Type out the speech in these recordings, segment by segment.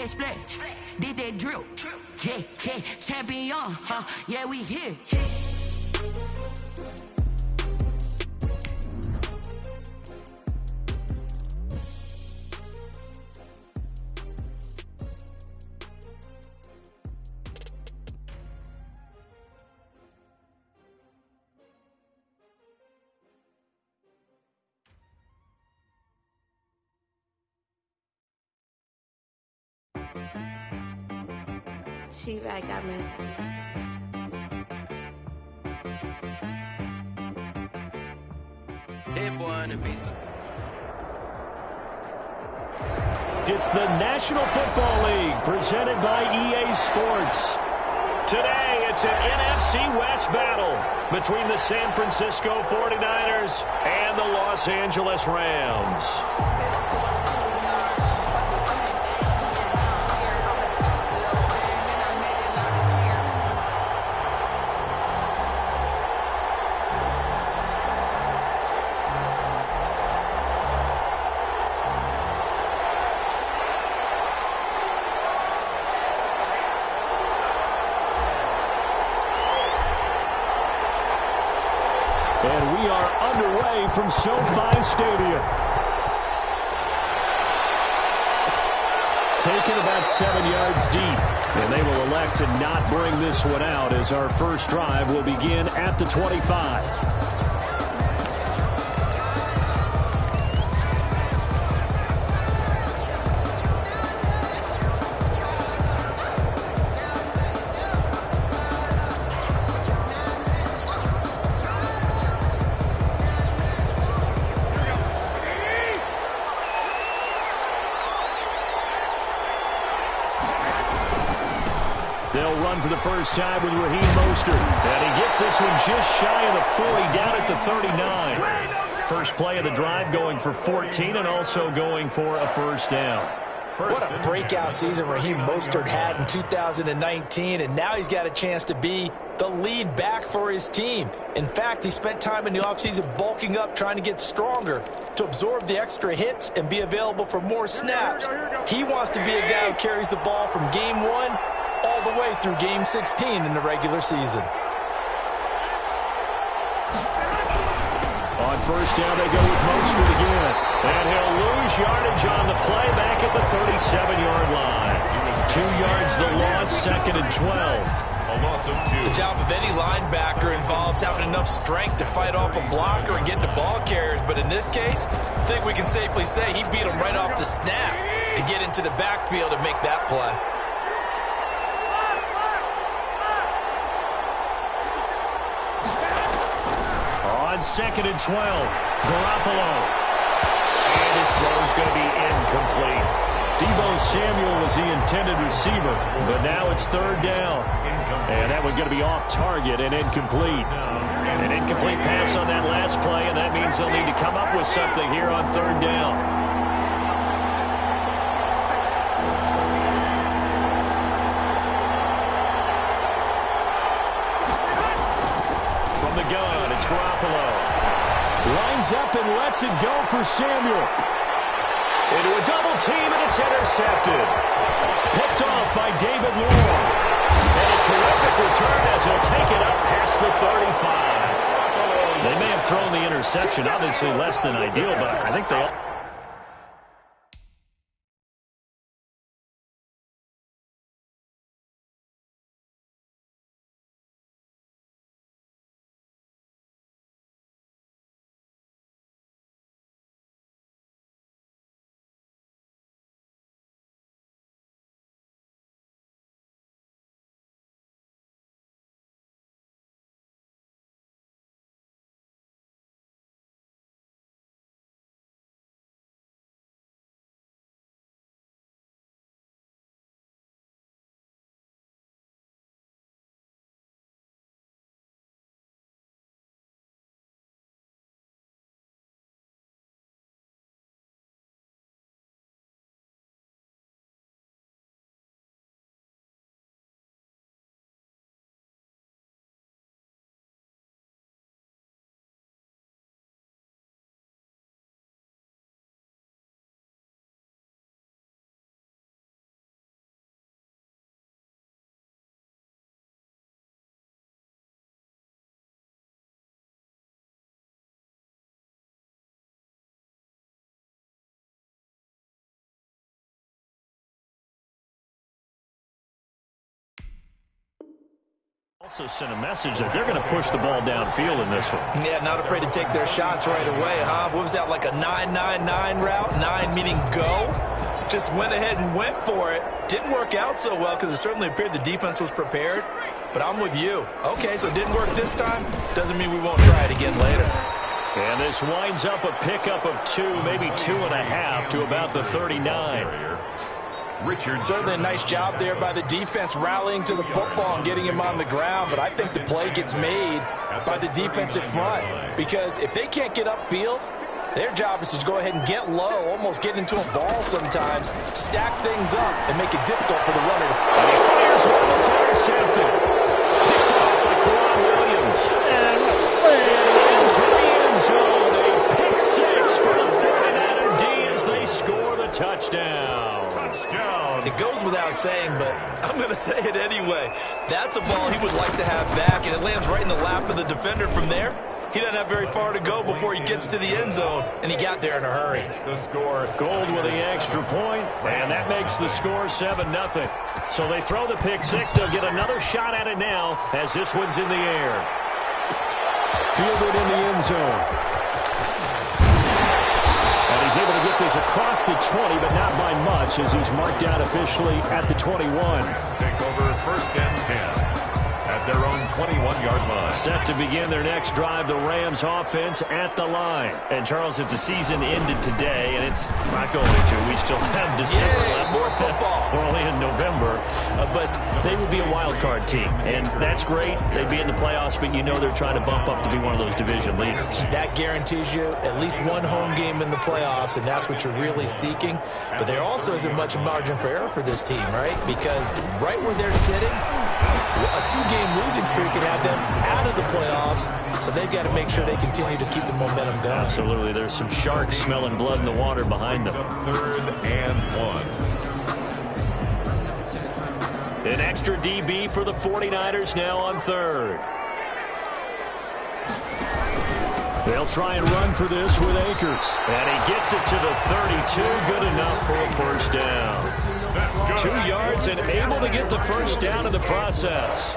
that splash, did that drill. Yeah, yeah, champion, huh? Yeah, we here. She-Rag got me. Hit one and be some. It's the National Football League presented by EA Sports. Today, it's an NFC West battle between the San Francisco 49ers and the Los Angeles Rams. And we are underway from SoFi Stadium. Taken about 7 yards deep. And they will elect to not bring this one out as our first drive will begin at the 25. They'll run for the first time with Raheem Mostert. And he gets this one just shy of the 40, down at the 39. First play of the drive going for 14 and also going for a first down. What a breakout season Raheem Mostert had in 2019, and now he's got a chance to be the lead back for his team. In fact, he spent time in the offseason bulking up, trying to get stronger to absorb the extra hits and be available for more snaps. He wants to be a guy who carries the ball from game 1 all the way through game 16 in the regular season. On first down, they go with Mostert again. And he'll lose yardage on the play back at the 37-yard line. 2 yards the loss, second and 12. The job of any linebacker involves having enough strength to fight off a blocker and get to ball carriers. But in this case, I think we can safely say he beat him right off the snap to get into the backfield and make that play. On second and 12, Garoppolo. And his throw's going to be incomplete. Deebo Samuel was the intended receiver, but now it's third down. And that one's going to be off target and incomplete. An incomplete pass on that last play, and that means they'll need to come up with something here on third down. From the gun, it's Garoppolo. Lines up and lets it go for Samuel. Into a double team, and it's intercepted. Picked off by David Long. And a terrific return as he'll take it up past the 35. They may have thrown the interception, obviously less than ideal, but I think they... Also sent a message that they're going to push the ball downfield in this one. Yeah, not afraid to take their shots right away, huh? What was that, like a 9-9-9 route? 9 meaning go? Just went ahead and went for it. Didn't work out so well because it certainly appeared the defense was prepared. But I'm with you. Okay, so it didn't work this time. Doesn't mean we won't try it again later. And this winds up a pickup of 2, maybe 2.5 to about the 39. Certainly a nice job there by the defense rallying to the football and getting him on the ground. But I think the play gets made by the defensive front. Because if they can't get upfield, their job is to go ahead and get low, almost get into a ball sometimes, stack things up, and make it difficult for the runner. And he fires one that's intercepted. Picked up by Kwan Williams. And into the end zone. A pick 6 for the 49er D as they score the touchdown. It goes without saying, but I'm going to say it anyway. That's a ball he would like to have back, and it lands right in the lap of the defender from there. He doesn't have very far to go before he gets to the end zone, and he got there in a hurry. The score. Gold with the extra point, and that makes the score 7-0. So they throw the pick 6. They'll get another shot at it now as this one's in the air. Fielded in the end zone. And he's able to get this across the 20, but not by much as he's marked out officially at the 21. Take over 1st and 10. At their own 21-yard line. Set to begin their next drive, the Rams offense at the line. And, Charles, if the season ended today, and it's not going to, we still have December left. More football. We're only in November. But they would be a wild card team, and that's great. They'd be in the playoffs, but you know they're trying to bump up to be one of those division leaders. That guarantees you at least one home game in the playoffs, and that's what you're really seeking. But there also isn't much margin for error for this team, right? Because right where they're sitting, a 2-game losing streak could have them out of the playoffs, so they've got to make sure they continue to keep the momentum going. Absolutely. There's some sharks smelling blood in the water behind them. 3rd and 1. An extra DB for the 49ers now on 3rd. They'll try and run for this with Akers. And he gets it to the 32. Good enough for a 1st down. 2 yards and able to get the 1st down in the process.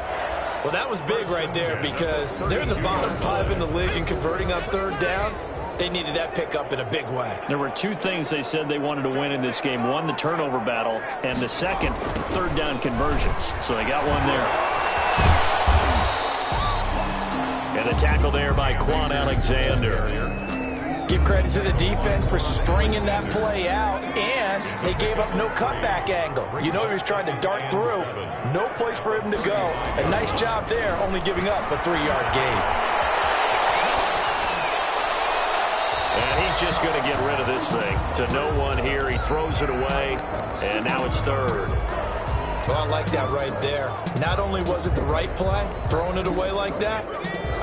Well, that was big right there because they're in the bottom 5 in the league and converting on 3rd down. They needed that pickup in a big way. There were 2 things they said they wanted to win in this game. One, the turnover battle, and the second, 3rd down conversions. So they got one there. And a tackle there by Quan Alexander. Give credit to the defense for stringing that play out, and they gave up no cutback angle. You know he was trying to dart through. No place for him to go. A nice job there, only giving up a 3-yard gain. And he's just going to get rid of this thing. To no one here. He throws it away, and now it's 3rd. Well, I like that right there. Not only was it the right play, throwing it away like that,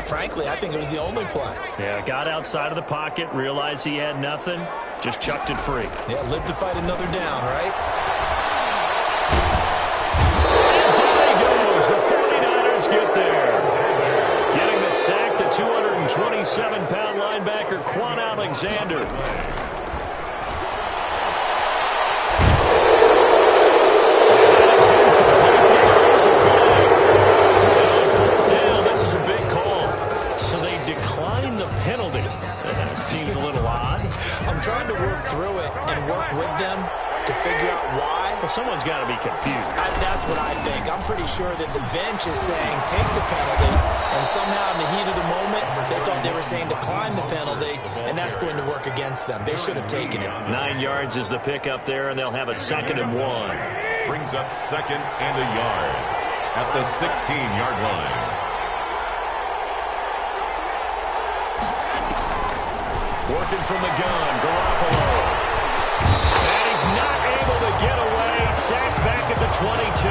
frankly, I think it was the only play. Yeah, got outside of the pocket, realized he had nothing, just chucked it free. Yeah, live to fight another down, right? And down he goes. The 49ers get there. Getting the sack, the 227-pound linebacker, Quan Alexander. I'm trying to work through it and work with them to figure out why. Well, someone's got to be confused. That's what I think. I'm pretty sure that the bench is saying take the penalty, and somehow in the heat of the moment, they thought they were saying decline the penalty, and that's going to work against them. They should have taken it. 9 yards is the pickup there, and they'll have a 2nd and 1. Brings up 2nd and a yard at the 16-yard line. Working from the gun, Garoppolo. And he's not able to get away. Sacked back at the 22.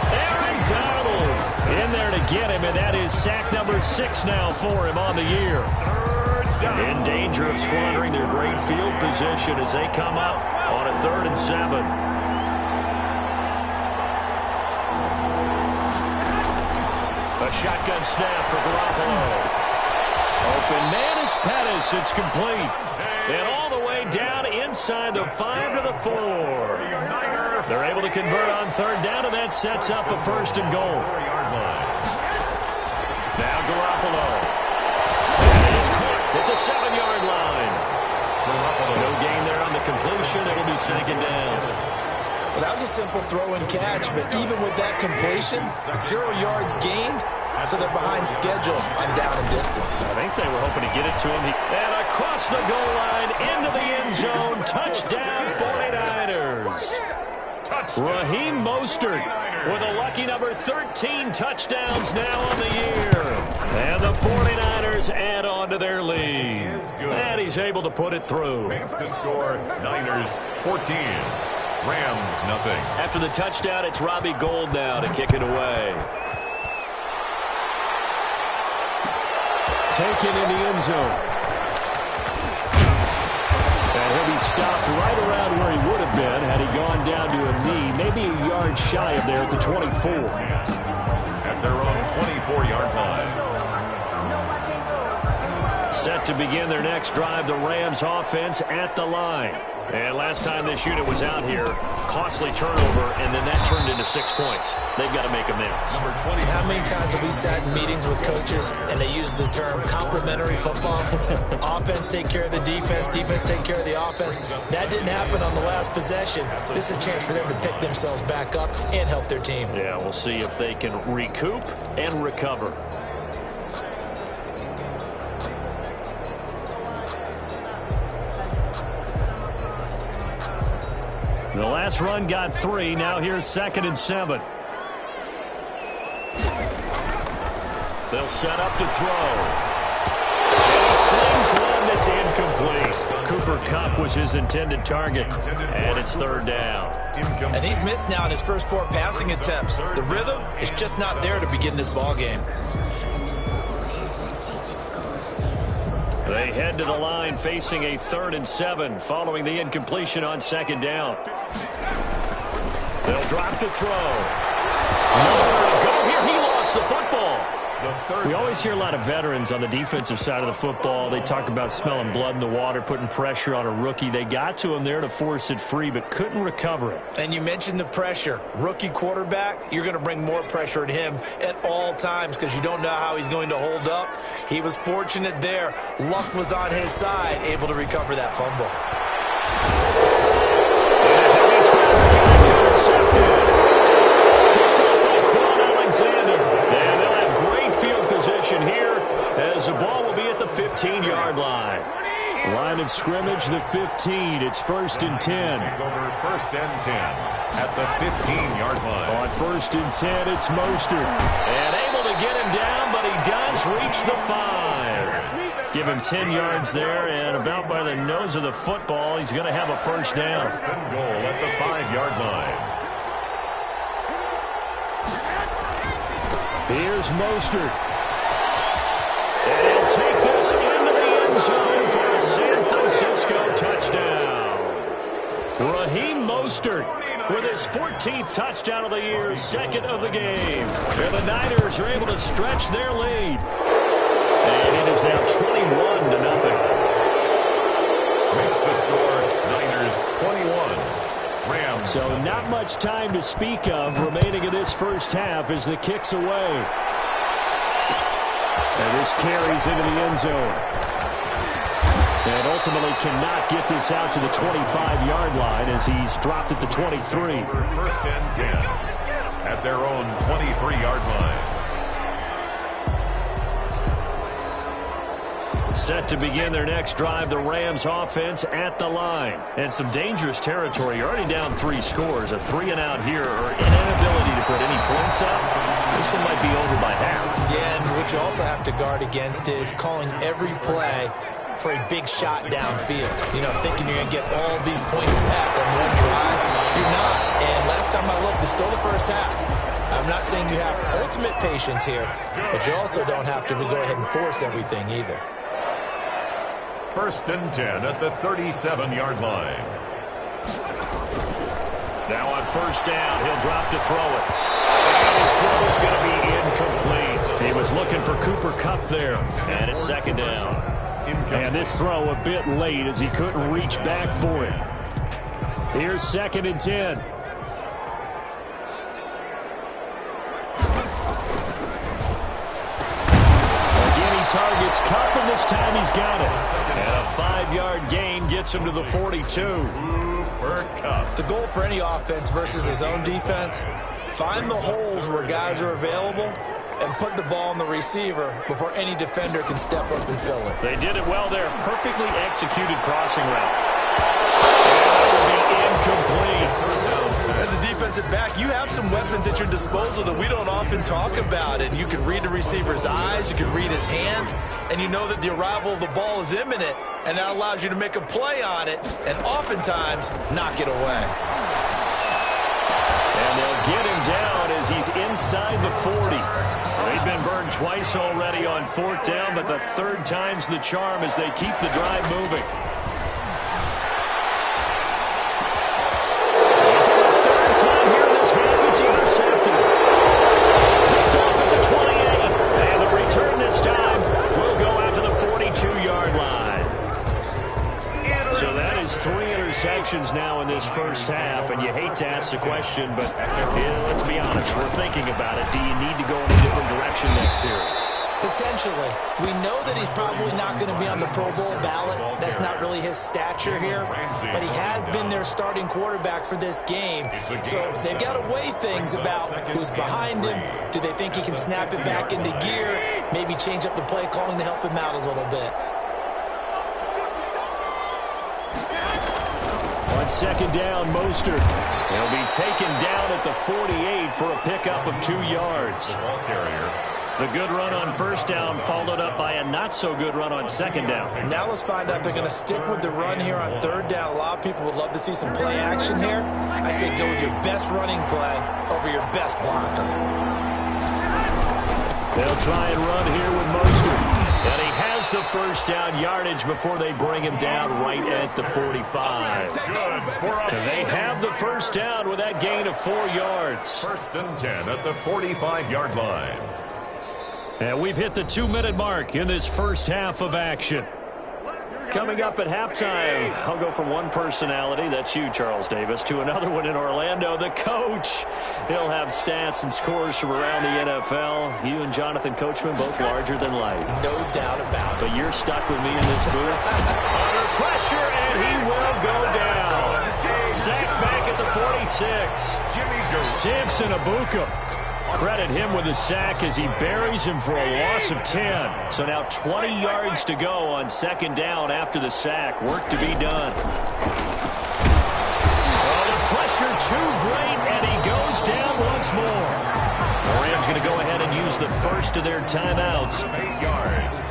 Aaron Donald in there to get him, and that is sack number 6 now for him on the year. In danger of squandering their great field position as they come up on a 3rd and 7. A shotgun snap for Garoppolo. Open man is Pettis. It's complete. And all the way down inside the 5 to the 4. They're able to convert on 3rd down, and that sets up a 1st and goal. Now Garoppolo. And it's caught at the 7-yard line. No gain there on the completion. It'll be second down. Well, that was a simple throw and catch, but even with that completion, 0 yards gained, so they're behind schedule on down and distance. I think they were hoping to get it to him. And across the goal line, into the end zone, touchdown 49ers. Raheem Mostert with a lucky number 13 touchdowns now on the year. And the 49ers add on to their lead. And he's able to put it through. Makes the score Niners 14. Rams nothing. After the touchdown, it's Robbie Gould now to kick it away. Taken in the end zone. And he'll be stopped right around where he would have been had he gone down to a knee, maybe a yard shy of there at the 24. At their own 24-yard line. Set to begin their next drive, the Rams offense at the line. And last time this unit was out here, costly turnover, and then that turned into 6 points. They've got to make amends. Number 20. How many times have we sat in meetings with coaches and they use the term complementary football? Offense take care of the defense, defense take care of the offense. That didn't happen on the last possession. This is a chance for them to pick themselves back up and help their team. Yeah, we'll see if they can recoup and recover. The last run got 3. Now here's 2nd and 7. They'll set up to throw. And he slings one that's incomplete. Cooper Kupp was his intended target. And it's 3rd down. And he's missed now in his first 4 passing attempts. The rhythm is just not there to begin this ball game. They head to the line facing a 3rd and 7 following the incompletion on 2nd down. They'll drop the throw. Nowhere to go here. He lost the football. We always hear a lot of veterans on the defensive side of the football. They talk about smelling blood in the water, putting pressure on a rookie. They got to him there to force it free, but couldn't recover it. And you mentioned the pressure. Rookie quarterback, you're going to bring more pressure at him at all times because you don't know how he's going to hold up. He was fortunate there. Luck was on his side, able to recover that fumble. Heavy traffic, and it's intercepted. Picked up by Quan Alexander. And they'll have great field position here as the ball will be at the 15-yard line. Line of scrimmage, the 15. It's 1st and 10. Over 1st and 10 at the 15-yard line. On 1st and 10, it's Mostert. And able to get him down, but he does reach the 5. Give him 10 yards there, and about by the nose of the football, he's going to have a 1st down. 1st and goal at the 5-yard line. Here's Mostert. And he'll take this into the end zone for a San Francisco touchdown. Raheem Mostert with his 14th touchdown of the year, 2nd of the game. And the Niners are able to stretch their lead. And it is now 21-0. Makes the score Niners 21. Rams. So not much time to speak of remaining in this first half as the kick's away. And this carries into the end zone. And ultimately cannot get this out to the 25-yard line as he's dropped at the 23. 1st and 10 at their own 23-yard line. Set to begin their next drive, the Rams offense at the line. And some dangerous territory. You're already down 3 scores. A 3-and-out here or inability to put any points up. This one might be over by half. Yeah, and what you also have to guard against is calling every play for a big shot downfield. You know, thinking you're going to get all these points back on one drive. You're not. And last time I looked, it's still the first half. I'm not saying you have ultimate patience here, but you also don't have to go ahead and force everything either. 1st and 10 at the 37-yard line. Now on 1st down, he'll drop to throw it. And his throw is going to be incomplete. He was looking for Cooper Kupp there. And it's 2nd down. And this throw a bit late as he couldn't reach back for it. Here's 2nd and 10. targets Kupp, and this time he's got it. And a 5-yard gain gets him to the 42. For Kupp. The goal for any offense versus his own defense, find the holes where guys are available and put the ball on the receiver before any defender can step up and fill it. They did it well there. Perfectly executed crossing route. And that will be incomplete. As a defensive back, you have some weapons at your disposal that we don't often talk about. And you can read the receiver's eyes, you can read his hands, and you know that the arrival of the ball is imminent, and that allows you to make a play on it and oftentimes knock it away. And they'll get him down as he's inside the 40. They've been burned twice already on 4th down, but the 3rd time's the charm as they keep the drive moving. Now in this first half, and you hate to ask the question, but let's be honest, we're thinking about it. Do you need to go in a different direction next series? Potentially. We know that he's probably not going to be on the Pro Bowl ballot. That's not really his stature here, but he has been their starting quarterback for this game. So they've got to weigh things about who's behind him. Do they think he can snap it back into gear? Maybe change up the play calling to help him out a little bit. On 2nd down, Mostert. He'll be taken down at the 48 for a pickup of 2 yards. The good run on 1st down followed up by a not-so-good run on 2nd down. Now let's find out if they're going to stick with the run here on 3rd down. A lot of people would love to see some play action here. I say go with your best running play over your best blocker. They'll try and run here with Mostert. And he has the 1st down yardage before they bring him down right at the 45. And they have the 1st down with that gain of 4 yards. 1st and 10 at the 45-yard line. And we've hit the 2-minute mark in this first half of action. Coming up at halftime, I'll go from one personality, that's you, Charles Davis, to another one in Orlando, the coach. He'll have stats and scores from around the NFL. You and Jonathan Coachman, both larger than life. No doubt about it. But you're stuck with me in this booth. Under pressure, and he will go down. Sacked back at the 46. Samson Abuka. Credit him with a sack as he buries him for a loss of 10. So now 20 yards to go on 2nd down after the sack. Work to be done. Oh, the pressure too great, and he goes down once more. The Rams going to go ahead and use the first of their timeouts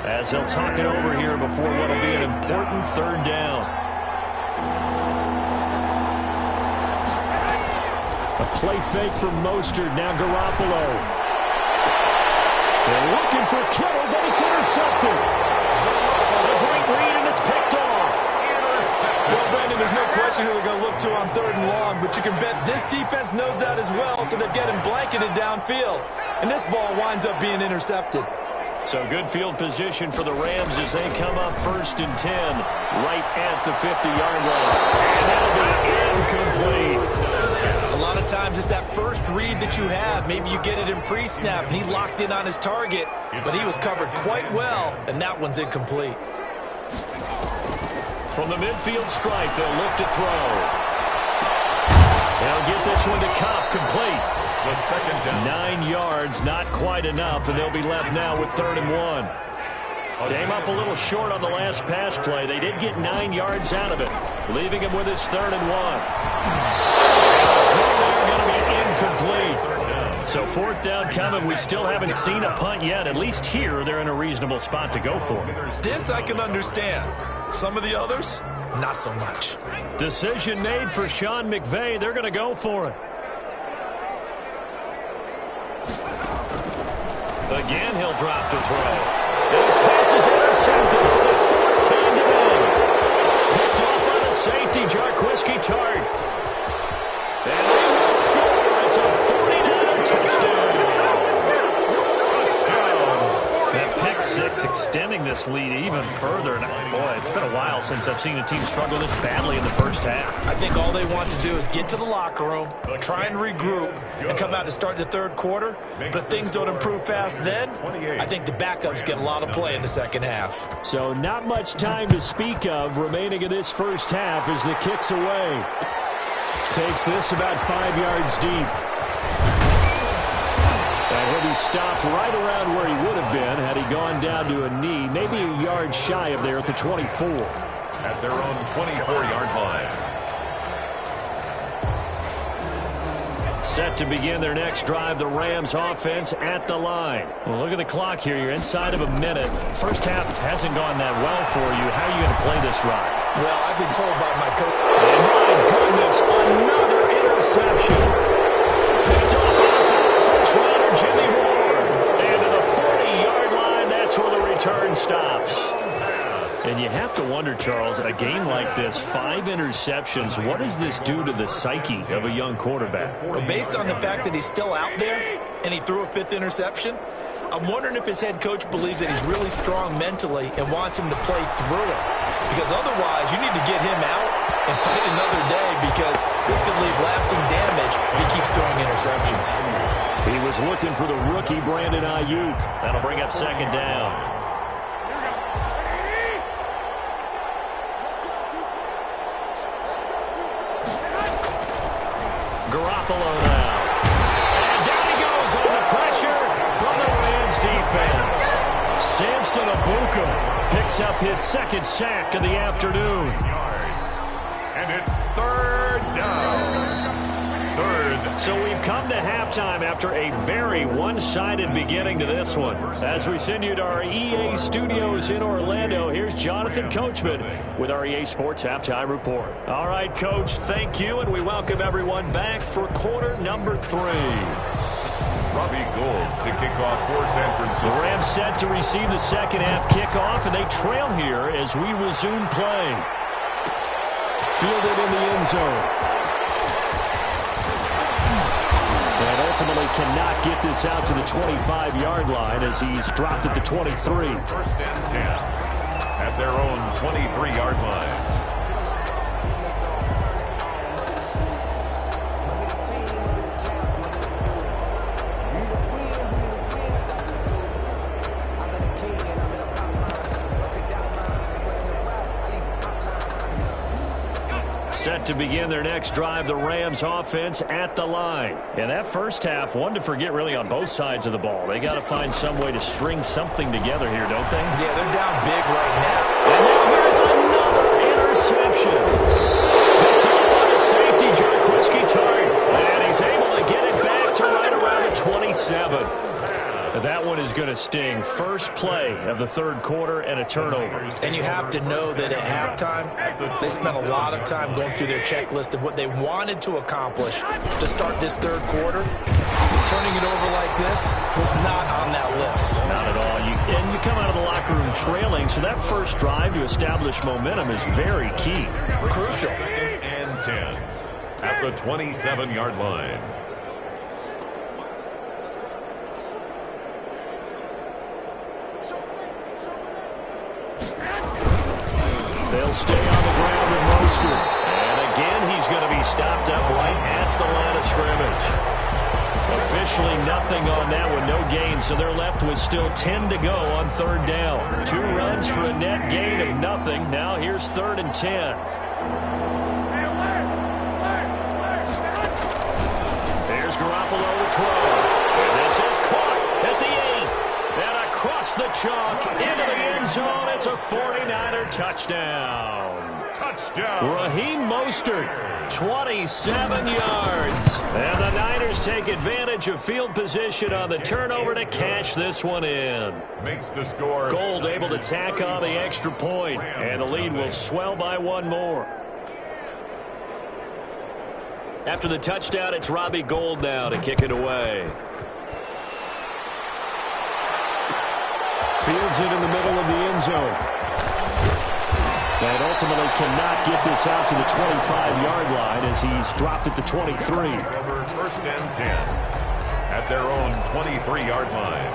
as they'll talk it over here before what will be an important 3rd down. A play fake from Mostert, now Garoppolo. They're looking for Kittle, but it's intercepted. A great read, and it's picked off. Well, Brandon, there's no question who they're going to look to on 3rd and long, but you can bet this defense knows that as well, so they're getting blanketed downfield. And this ball winds up being intercepted. So good field position for the Rams as they come up 1st and 10, right at the 50-yard line. And that'll be incomplete. A lot of times it's that first read that you have. Maybe you get it in pre-snap, and he locked in on his target, but he was covered quite well, and that one's incomplete. From the midfield stripe, they'll look to throw. They'll get this one to Kupp, complete. The 2nd down. 9 yards, not quite enough, and they'll be left now with 3rd and 1. Came up a little short on the last pass play. They did get 9 yards out of it, leaving him with his 3rd and 1. They're going to be incomplete. So 4th down coming. We still haven't seen a punt yet. At least here, they're in a reasonable spot to go for. This I can understand. Some of the others, not so much. Decision made for Sean McVay. They're going to go for it. Again, he'll drop to throw. His pass is intercepted for the 4th time today. Picked off by the safety, Jarquiski Tart. And they will score. It's a 49er touchdown. That pick six It's extending this lead even further. And boy, it's been a while since I've seen a team struggle this badly in the first half. I think all they want to do is get to the locker room, try and regroup, and come out to start the third quarter. But if things don't improve fast then, I think the backups get a lot of play in the second half. So not much time to speak of remaining in this first half as the kick's away. Takes this about 5 yards deep. And he'll be stopped right around where he would have been had he gone down to a knee, maybe a yard shy of there at the 24. At their own 24-yard line. Set to begin their next drive, the Rams offense at the line. Well, look at the clock here. You're inside of a minute. First half hasn't gone that well for you. How are you going to play this drive? Well, I've been told by my coach. And my goodness, another interception. Picked off by the first runner, Jimmy Ward. And to the 40-yard line, that's where the return stops. And you have to wonder, Charles, a game like this, 5 interceptions, what does this do to the psyche of a young quarterback? Well, based on the fact that he's still out there and he threw a 5th interception, I'm wondering if his head coach believes that he's really strong mentally and wants him to play through it. Because otherwise, you need to get him out and fight another day, because this could leave lasting damage if he keeps throwing interceptions. He was looking for the rookie Brandon Ayuk. That'll bring up second down. Garoppolo now. And down he goes under pressure from the Rams defense. Samson Abuka picks up his second sack of the afternoon. And it's third down. So we've come to halftime after a very one-sided beginning to this one. As we send you to our EA studios in Orlando, here's Jonathan Coachman with our EA Sports Halftime Report. All right, Coach, thank you, and we welcome everyone back for quarter number 3. Robbie Gould to kick off for San Francisco. The Rams set to receive the second half kickoff, and they trail here as we resume play. Fielded in the end zone. And ultimately cannot get this out to the 25-yard line as he's dropped at the 23. First and 10 at their own 23-yard line. Set to begin their next drive, the Rams offense at the line. And that first half, one to forget really on both sides of the ball. They got to find some way to string something together here, don't they? Yeah, they're down big right now. And now here's another interception. Picked up by the safety, Jarquiski Tartt. And he's able to get it back to right around the 27. That one is going to sting. First play of the third quarter and a turnover. And you have to know that at halftime, they spent a lot of time going through their checklist of what they wanted to accomplish to start this third quarter. Turning it over like this was not on that list. Not at all. And you come out of the locker room trailing, so that first drive to establish momentum is very key. Crucial. Second and 10 at the 27-yard line. They'll stay on the ground with Mostert. And again, he's going to be stopped up right at the line of scrimmage. Officially nothing on that one, no gain, so they're left with still 10 to go on third down. 2 runs for a net gain of nothing. Now here's 3rd and 10. There's Garoppolo to throw. And this is caught at the 8. And across the chalk into the end zone. It's a 49er touchdown. Raheem Mostert, 27 yards. And the Niners take advantage of field position on the turnover to cash this one in. Makes the score. Gould able to tack on the extra point, and the lead will swell by 1 more. After the touchdown, it's Robbie Gould now to kick it away. Fields it in the middle of the end zone. And ultimately cannot get this out to the 25-yard line as he's dropped at the 23. First and 10 at their own 23-yard line.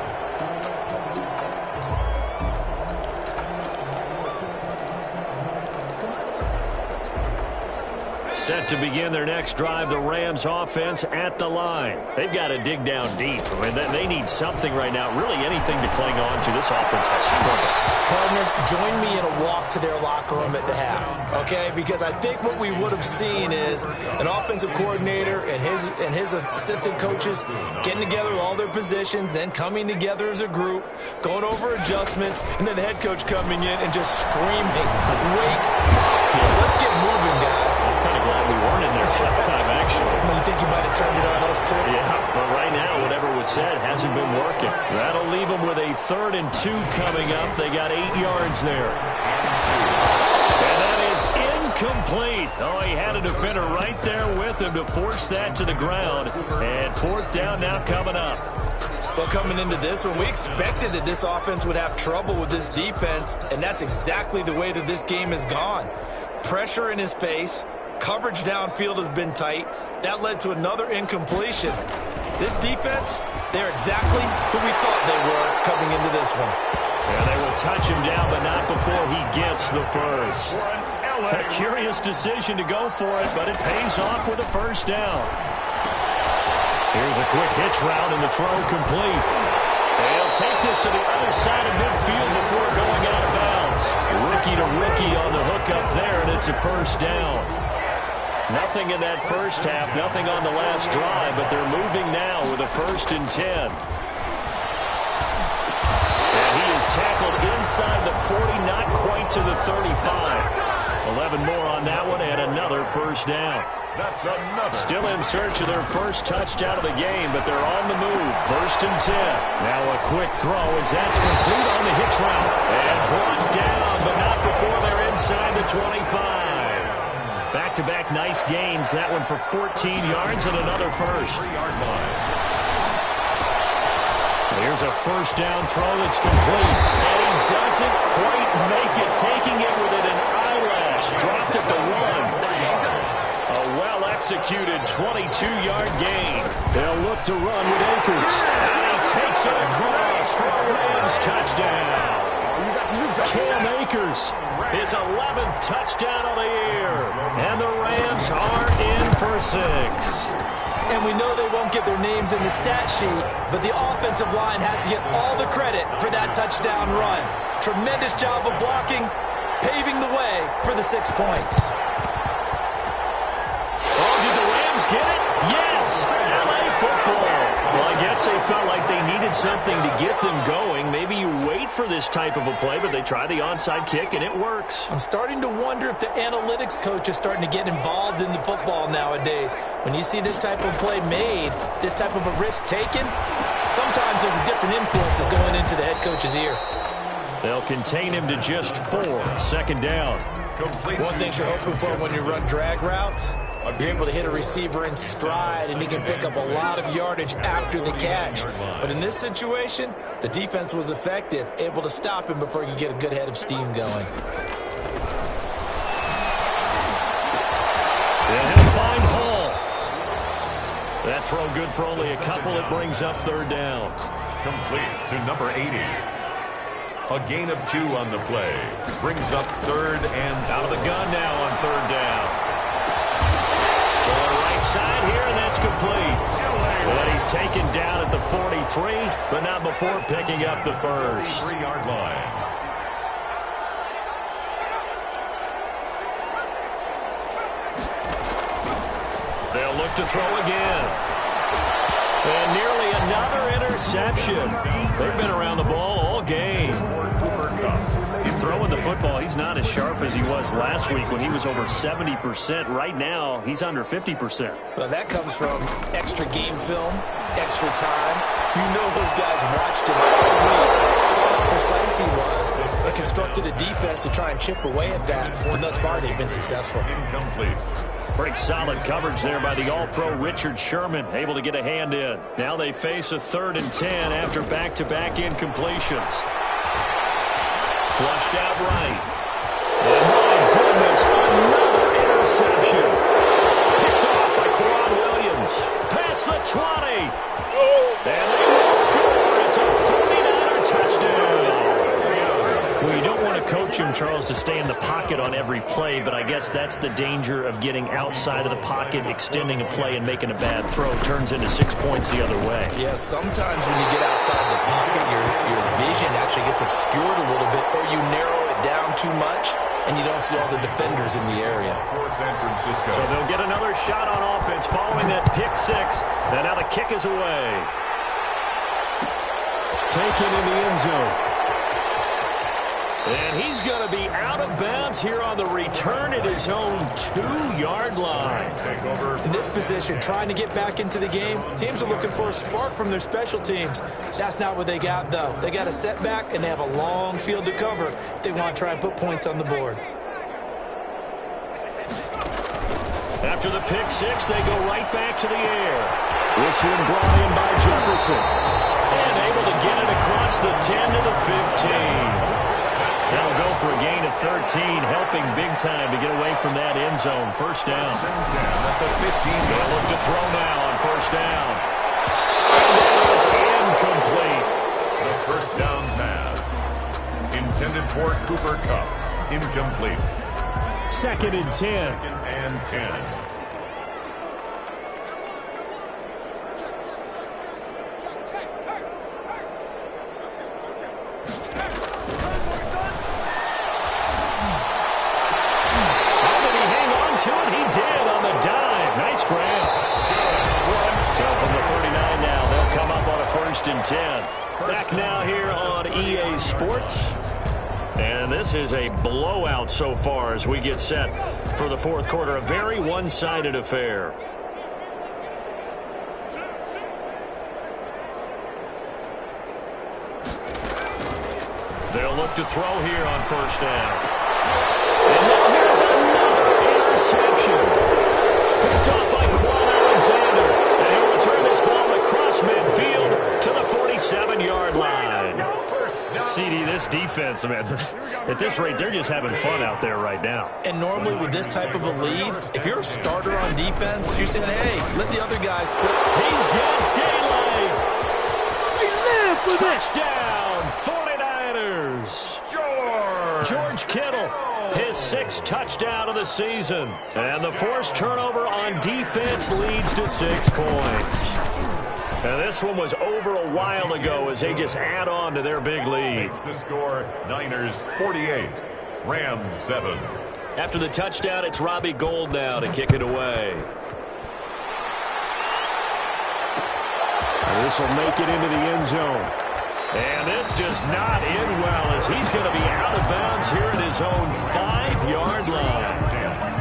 Set to begin their next drive, the Rams offense at the line. They've got to dig down deep. I mean, they need something right now, really anything to cling on to. This offense has struggled. Partner, join me in a walk to their locker room at the half, okay? Because I think what we would have seen is an offensive coordinator and his assistant coaches getting together with all their positions, then coming together as a group, going over adjustments, and then the head coach coming in and just screaming, "Wake up! Let's get moving, guys." I'm kind of glad we weren't in there last time, actually. You think you might have turned it on us, too? Yeah, but right now, whatever was said hasn't been working. That'll leave them with a 3rd and 2 coming up. They got 8 yards there. And that is incomplete. Oh, he had a defender right there with him to force that to the ground. And 4th down now coming up. Well, coming into this one, we expected that this offense would have trouble with this defense, and that's exactly the way that this game has gone. Pressure in his face, coverage downfield has been tight. That led to another incompletion. This defense, they're exactly who we thought they were coming into this one. And they will touch him down, but not before he gets the first. A curious decision to go for it, but it pays off with a 1st down. Here's a quick hitch route, and the throw complete. They'll take this to the other side of midfield before going out of bounds. Rookie to rookie on the hook up there, and it's a 1st down. Nothing in that first half, nothing on the last drive, but they're moving now with a 1st and 10. And he is tackled inside the 40, not quite to the 35. 11 more on that one, and another 1st down. That's another. Still in search of their first touchdown of the game, but they're on the move. 1st and 10. Now a quick throw as that's complete on the hitch route. And brought down, but not before they're inside the 25. Back-to-back nice gains. That one for 14 yards and another first. 3-yard line. Here's a 1st down throw that's complete. And he doesn't quite make it, taking it within an eyelash. Dropped at the 1. A well-executed 22-yard gain. They'll look to run with Akers. And he takes it across for a Rams touchdown. Cam Akers, his 11th touchdown of the year. And the Rams are in for 6. And we know they won't get their names in the stat sheet, but the offensive line has to get all the credit for that touchdown run. Tremendous job of blocking, paving the way for the 6 points. Oh, did the Rams get it? Yes! LA football. Well, I guess they felt like they needed something to get them going. Maybe you wait for this type of a play, but they try the onside kick, and it works. I'm starting to wonder if the analytics coach is starting to get involved in the football nowadays. When you see this type of play made, this type of a risk taken, sometimes there's a different influences going into the head coach's ear. They'll contain him to just 4. 2nd down. One thing you're hoping for when you run drag routes, you're able to hit a receiver in stride, and he can pick up a lot of yardage after the catch. But in this situation, the defense was effective, able to stop him before he could get a good head of steam going. And he'll find Hall. That throw good for only a couple. It brings up 3rd down. Complete to number 80. A gain of 2 on the play. Brings up 3rd and out of the gun now on 3rd down. Going right side here, and that's complete. But he's taken down at the 43, but not before picking up the first. 3-yard line. They'll look to throw again. And nearly another interception. They've been around the ball all game. In throwing the football, he's not as sharp as he was last week when he was over 70%. Right now, he's under 50%. Well, that comes from extra game film, extra time. You know those guys watched him all week, saw how precise he was, and constructed a defense to try and chip away at that. And thus far, they've been successful. Incomplete. Pretty solid coverage there by the All-Pro Richard Sherman, able to get a hand in. Now they face a 3rd and 10 after back-to-back incompletions. Flushed out right. And my goodness, another interception. Picked off by Quan Williams. Past the 20. And they will score. It's a 49er touchdown. Well, you don't want to coach him, Charles, to stay in the pocket on every play, but I guess that's the danger of getting outside of the pocket, extending a play, and making a bad throw. Turns into 6 points the other way. Yeah, sometimes when you get outside the pocket, your vision actually gets obscured a little bit, or you narrow it down too much, and you don't see all the defenders in the area. For San Francisco. So they'll get another shot on offense following that pick six. And now the kick is away. Taken in the end zone. And he's going to be out of bounds here on the return at his own 2-yard line. In this position, trying to get back into the game, teams are looking for a spark from their special teams. That's not what they got, though. They got a setback, and they have a long field to cover if they want to try and put points on the board. After the pick six, they go right back to the air. This one brought in by Jefferson. And able to get it across the 10 to the 15. That'll go for a gain of 13, helping big time to get away from that end zone. First down. At the 15. They'll look to throw now on first down. And that is incomplete. The first down pass. Intended for Cooper Kupp. Incomplete. 2nd and 10. 2nd and 10. And 10. Back now here on EA Sports. And this is a blowout so far as we get set for the fourth quarter. A very one-sided affair. They'll look to throw here on first down. And now here's another interception. Picked off by Quan Alexander. And he'll return this ball across midfield to the 47-yard line. CD, this defense, man, at this rate, they're just having fun out there right now. And normally with this type of a lead, if you're a starter on defense, you're saying, hey, let the other guys put... He's got daylight. We live for touchdown, 49ers. George Kittle, his 6th touchdown of the season. And the forced turnover on defense leads to 6 points. And this one was over a while ago as they just add on to their big lead. The score, Niners 48, Rams 7. After the touchdown, it's Robbie Gould now to kick it away. This will make it into the end zone. And this does not end well as he's going to be out of bounds here at his own 5-yard line.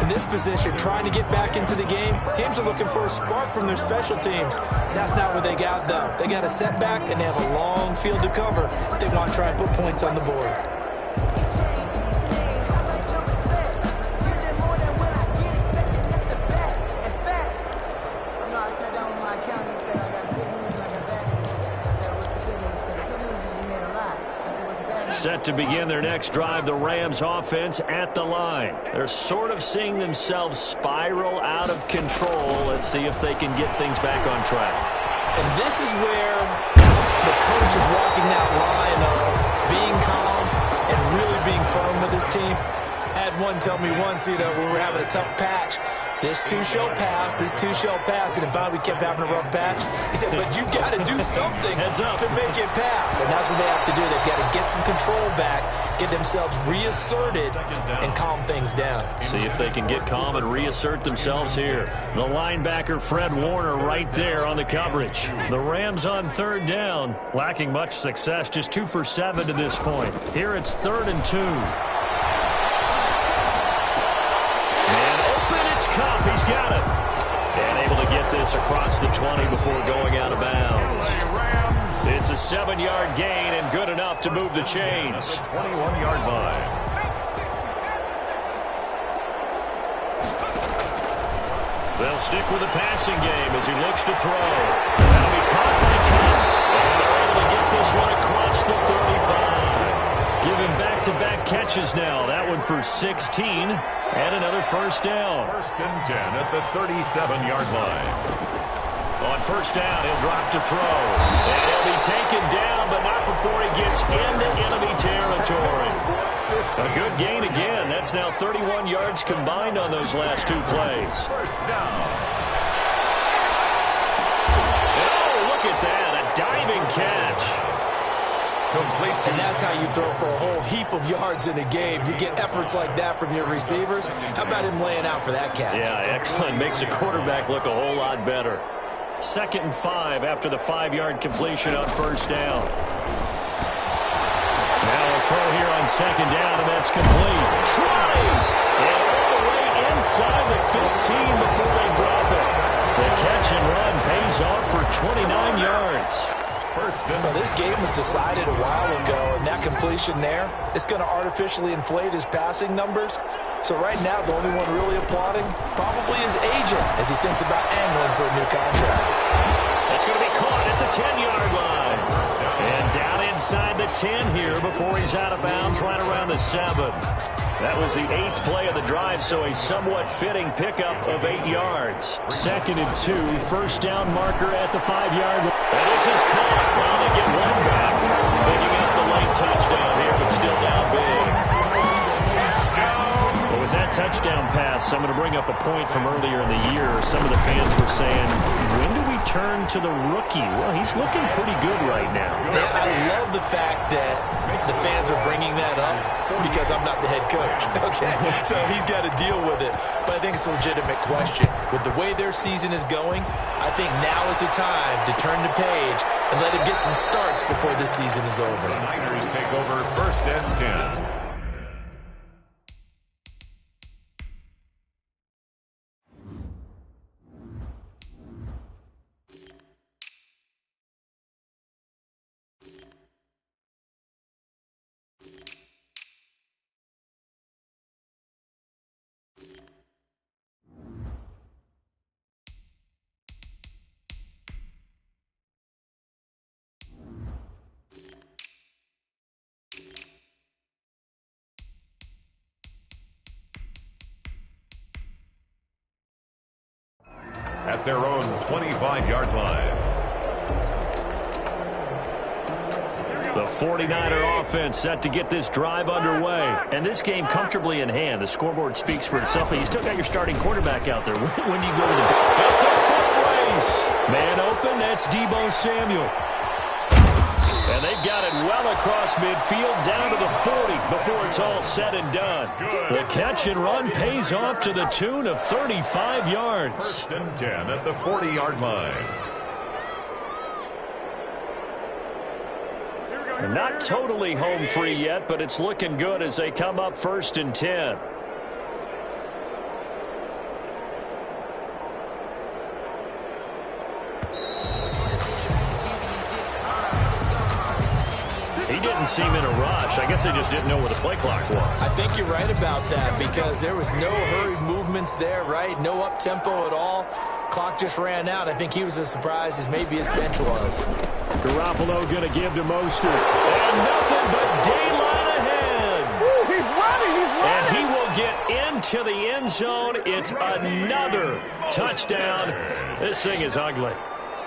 In this position, trying to get back into the game, teams are looking for a spark from their special teams. That's not what they got, though. They got a setback, and they have a long field to cover if they want to try and put points on the board. Set to begin their next drive, the Rams offense at the line. They're sort of seeing themselves spiral out of control. Let's see if they can get things back on track. And this is where the coach is walking that line of being calm and really being firm with his team. I had one tell me once, when we were having a tough patch, this too shall pass, this too shall pass. And finally we kept having a rough patch. He said, but you got to do something to make it pass. And that's what they have to do. They've got to get some control back, get themselves reasserted, and calm things down. See if they can get calm and reassert themselves here. The linebacker, Fred Warner, right there on the coverage. The Rams on 3rd down, lacking much success, just 2 for 7 to this point. Here it's 3rd and 2. Kupp, he's got it. And able to get this across the 20 before going out of bounds. It's a 7-yard gain and good enough to move the chains. 21-yard line. They'll stick with the passing game as he looks to throw. That'll be caught by Kupp. And they're able to get this one across the 35. Giving back-to-back catches now. That one for 16 and another first down. 1st and 10 at the 37-yard line. On first down, he'll drop to throw. And he'll be taken down, but not before he gets into enemy territory. A good gain again. That's now 31 yards combined on those last two plays. First down. Oh, look at that. A diving catch. Complete. And that's how you throw for a whole heap of yards in a game. You get efforts like that from your receivers. How about him laying out for that catch? Yeah, excellent. Makes the quarterback look a whole lot better. 2nd and 5 after the 5-yard completion on first down. Now a throw here on 2nd down, and that's complete. Try! And all the way inside the 15 before they drop it. The catch and run pays off for 29 yards. Well, this game was decided a while ago, and that completion there, it's going to artificially inflate his passing numbers. So right now, the only one really applauding probably his agent as he thinks about angling for a new contract. That's going to be caught at the 10-yard line. And down inside the 10 here before he's out of bounds right around the 7. That was the 8th play of the drive, so a somewhat fitting pickup of 8 yards. 2nd and 2, first down marker at the 5-yard line. And this is caught. Well, they get one back. Picking up the late touchdown here, but still down big. Well, with that touchdown pass, I'm going to bring up a point from earlier in the year. Some of the fans were saying, when do we turn to the rookie? Well, he's looking pretty good right now. Yeah, I love the fact that the fans are bringing that up because I'm not the head coach. Okay, so he's got to deal with it. But I think it's a legitimate question. With the way their season is going, I think now is the time to turn the page and let him get some starts before this season is over. The Niners take over 1st and 10. At their own 25-yard line. The 49er offense set to get this drive underway. And this game comfortably in hand. The scoreboard speaks for itself. But you still got your starting quarterback out there. When do you go to the... That's a foot race. Man open, that's Deebo Samuel. And they've got it well across midfield down to the 40 before it's all said and done. The catch and run pays off to the tune of 35 yards. 1st and 10 at the 40-yard line. Not totally home free yet, but it's looking good as they come up 1st and 10. He didn't seem in a rush. I guess they just didn't know where the play clock was. I think you're right about that because there was no hurried movements there, right? No up-tempo at all. Clock just ran out. I think he was as surprised as maybe his bench was. Garoppolo going to give to Mostert. And nothing but daylight ahead. Ooh, he's running. And he will get into the end zone. It's another touchdown. This thing is ugly.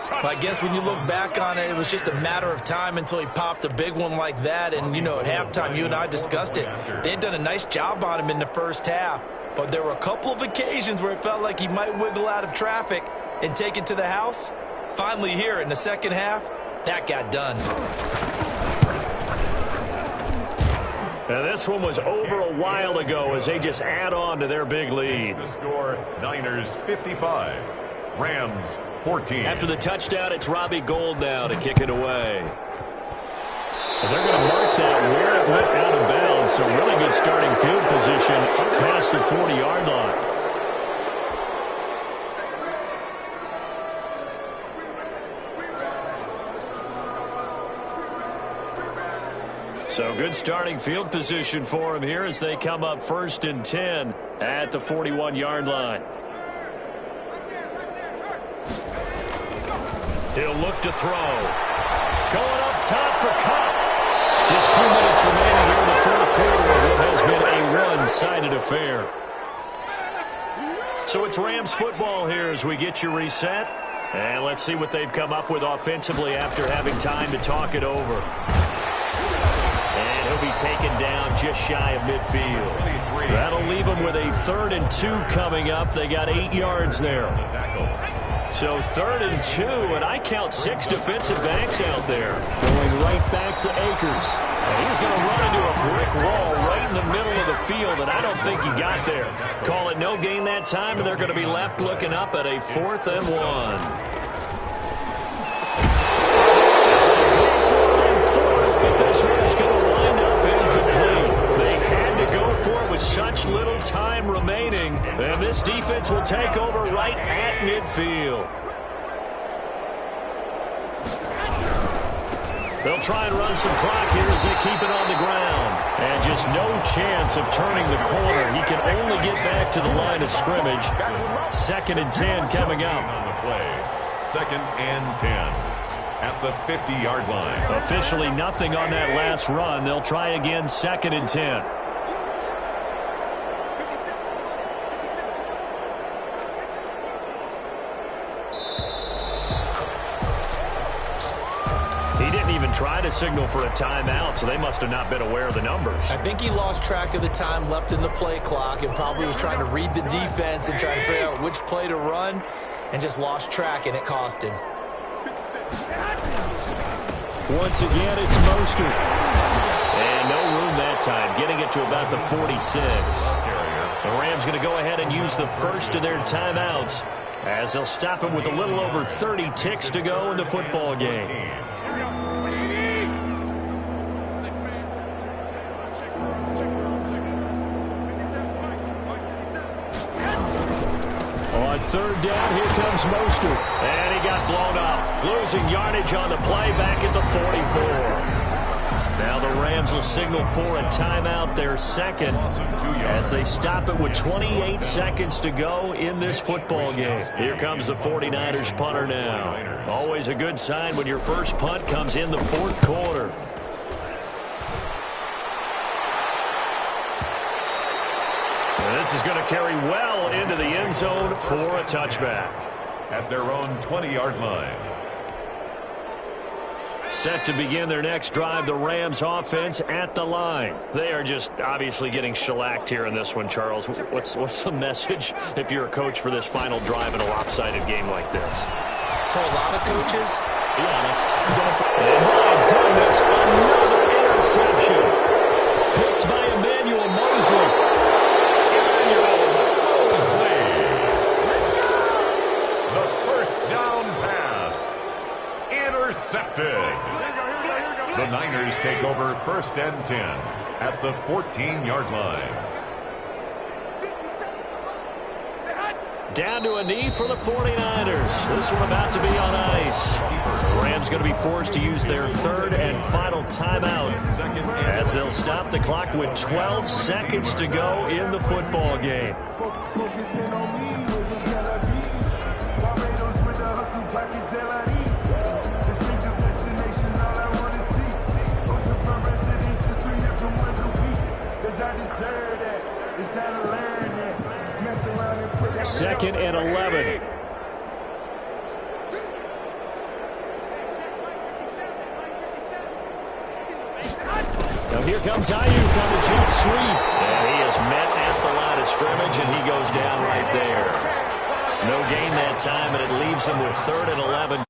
Well, I guess when you look back on it, it was just a matter of time until he popped a big one like that. And, you know, at halftime, you and I discussed it. They had done a nice job on him in the first half. But there were a couple of occasions where it felt like he might wiggle out of traffic and take it to the house. Finally here in the second half, that got done. And this one was over a while ago as they just add on to their big lead. The score, Niners 55, Rams 14. After the touchdown, it's Robbie Gould now to kick it away. And they're going to mark that where it went out of bounds. So really good starting field position up past the 40-yard line. So good starting field position for him here as they come up 1st and 10 at the 41-yard line. He'll look to throw. Going up top for Kupp. Just 2 minutes remaining here in the fourth quarter of what has been a one-sided affair. So it's Rams football here as we get you reset. And let's see what they've come up with offensively after having time to talk it over. And he'll be taken down just shy of midfield. That'll leave them with a 3rd and 2 coming up. They got 8 yards there. So 3rd and 2, and I count 6 defensive backs out there. Going right back to Akers. And he's going to run into a brick wall right in the middle of the field, and I don't think he got there. Call it no gain that time, and they're going to be left looking up at a 4th and 1. This one is going to wind up incomplete. They had to go for it with such little time remaining. And this defense will take over right at midfield. They'll try and run some clock here as they keep it on the ground. And just no chance of turning the corner. He can only get back to the line of scrimmage. 2nd and 10 coming up. On the play, 2nd and 10. At the 50-yard line. Officially nothing on that last run. They'll try again 2nd and 10. He didn't even try to signal for a timeout, so they must have not been aware of the numbers. I think he lost track of the time left in the play clock and probably was trying to read the defense and trying to figure out which play to run and just lost track, and it cost him. Once again, it's Mostert. And no room that time, getting it to about the 46. The Rams going to go ahead and use the first of their timeouts as they'll stop him with a little over 30 ticks to go in the football game. On 3rd down, here comes Mostert. And he got blown up. Losing yardage on the play back at the 44. Now the Rams will signal for a timeout, their 2nd, as they stop it with 28 seconds to go in this football game. Here comes the 49ers punter now. Always a good sign when your first punt comes in the 4th quarter. And this is going to carry well into the end zone for a touchback. At their own 20-yard line. Set to begin their next drive, the Rams offense at the line. They are just obviously getting shellacked here in this one, Charles. What's the message if you're a coach for this final drive in a lopsided game like this? For a lot of coaches, be honest. And my goodness, another interception. Picked by Emmanuel Mosley. The first down pass. Intercepted. The Niners take over 1st and 10 at the 14-yard line. Down to a knee for the 49ers. This one about to be on ice. The Rams going to be forced to use their 3rd and final timeout as they'll stop the clock with 12 seconds to go in the football game. Second and 11. Now here comes Ayuk on the jet sweep. And he is met at the line of scrimmage, and he goes down right there. No gain that time, and it leaves him with 3rd and 11